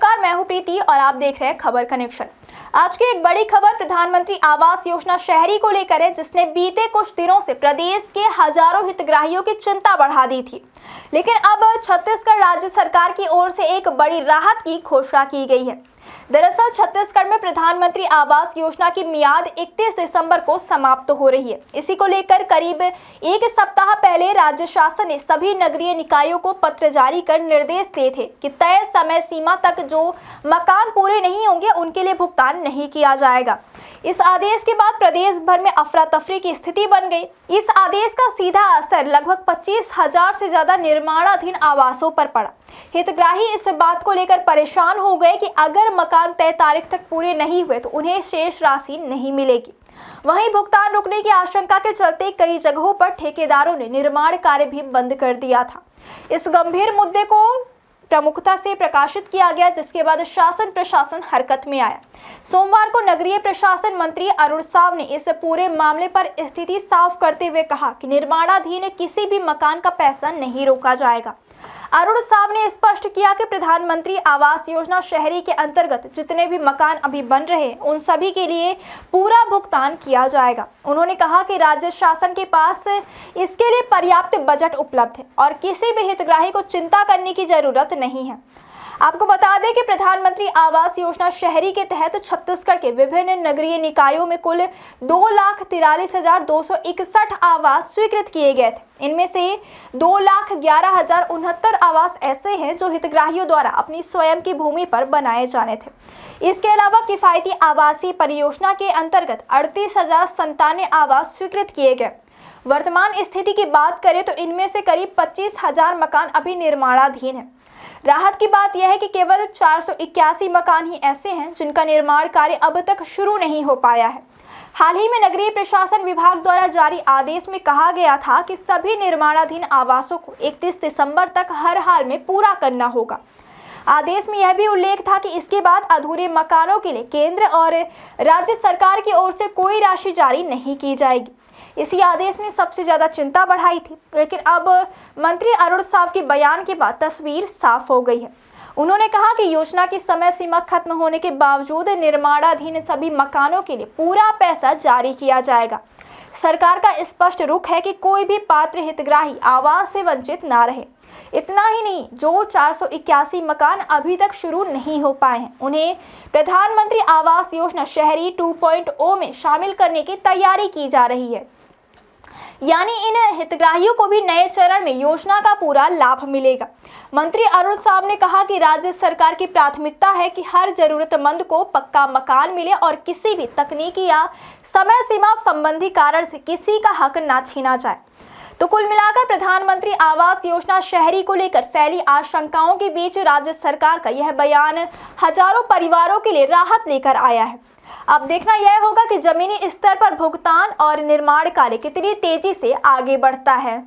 नमस्कार, मैं हूं प्रीति और आप देख रहे हैं खबर कनेक्शन। आज की एक बड़ी खबर प्रधानमंत्री आवास योजना शहरी को लेकर है, जिसने बीते कुछ दिनों से प्रदेश के हजारों हितग्राहियों की चिंता बढ़ा दी थी। लेकिन अब छत्तीसगढ़ राज्य सरकार की ओर से एक बड़ी राहत की घोषणा की गई है। दरअसल छत्तीसगढ़ में प्रधानमंत्री आवास योजना की मियाद 31 दिसंबर को समाप्त हो रही है। इसी को लेकर करीब एक सप्ताह पहले राज्य शासन ने सभी नगरीय निकायों को पत्र जारी कर निर्देश दिए थे कि तय समय सीमा तक जो मकान पूरे नहीं होंगे उनके लिए भुगतान नहीं किया जाएगा। इस आदेश के बाद प्रदेश भर में अफरा तफरी की स्थिति बन गई। इस आदेश का सीधा असर लगभग 25,000 से ज्यादा निर्माणाधीन आवासों पर पड़ा। हितग्राही इस बात को लेकर परेशान हो गए कि अगर मकान तय तारीख तक पूरे नहीं हुए तो उन्हें शेष राशि नहीं मिलेगी। वहीं भुगतान रुकने की आशंका के चलते कई जगहों पर ठेकेदारों ने निर्माण कार्य भी बंद कर दिया था। इस गंभीर मुद्दे को प्रमुखता से प्रकाशित किया गया, जिसके बाद शासन प्रशासन हरकत में आया। सोमवार को नगरीय प्रशासन मंत्री अरुण साव ने इस पूरे मामले पर स्थिति साफ करते हुए कहा कि निर्माणाधीन किसी भी मकान का पैसा नहीं रोका जाएगा। अरुण साव ने स्पष्ट किया कि प्रधानमंत्री आवास योजना शहरी के अंतर्गत जितने भी मकान अभी बन रहे हैं उन सभी के लिए पूरा भुगतान किया जाएगा। उन्होंने कहा कि राज्य शासन के पास इसके लिए पर्याप्त बजट उपलब्ध है और किसी भी हितग्राही को चिंता करने की जरूरत नहीं है। आपको बता दें कि प्रधानमंत्री आवास योजना शहरी के तहत छत्तीसगढ़ के विभिन्न नगरीय निकायों में कुल 2,43,261 आवास स्वीकृत किए गए थे। इनमें से 2,11,069 आवास ऐसे हैं जो हितग्राहियों द्वारा अपनी स्वयं की भूमि पर बनाए जाने थे। इसके अलावा किफायती आवासीय परियोजना के अंतर्गत 38,097 आवास स्वीकृत किए गए। वर्तमान स्थिति की बात करें तो इनमें से करीब 25,000 मकान अभी निर्माणाधीन है। राहत की बात यह है कि केवल 481 मकान ही ऐसे हैं जिनका निर्माण कार्य अब तक शुरू नहीं हो पाया है। हाल ही में नगरीय प्रशासन विभाग द्वारा जारी आदेश में कहा गया था कि सभी निर्माणाधीन आवासों को 31 दिसंबर तक हर हाल में पूरा करना होगा। आदेश में यह भी उल्लेख था कि इसके बाद अधूरे मकानों के लिए केंद्र और राज्य सरकार की ओर से कोई राशि जारी नहीं की जाएगी। इसी आदेश ने सबसे ज्यादा चिंता बढ़ाई थी, लेकिन अब मंत्री अरुण साव के बयान के बाद तस्वीर साफ हो गई है। उन्होंने कहा कि योजना की समय सीमा खत्म होने के बावजूद निर्माणाधीन सभी मकानों के लिए पूरा पैसा जारी किया जाएगा। सरकार का स्पष्ट रुख है कि कोई भी पात्र हितग्राही आवास से वंचित ना रहे। इतना ही नहीं, जो 481 मकान अभी तक शुरू नहीं हो पाए हैं उन्हें प्रधानमंत्री आवास योजना शहरी 2.0 में शामिल करने की तैयारी की जा रही है। यानी इन हितग्राहियों को भी नए चरण में योजना का पूरा लाभ मिलेगा। मंत्री अरुण साव ने कहा कि राज्य सरकार की प्राथमिकता है कि हर जरूरतमंद को पक्का मकान मिले और किसी भी तकनीकी या समय सीमा संबंधी कारण से किसी का हक ना छीना जाए। तो कुल मिलाकर प्रधानमंत्री आवास योजना शहरी को लेकर फैली आशंकाओं के बीच राज्य सरकार का यह बयान हजारों परिवारों के लिए राहत लेकर आया है। अब देखना यह होगा कि जमीनी स्तर पर भुगतान और निर्माण कार्य कितनी तेजी से आगे बढ़ता है।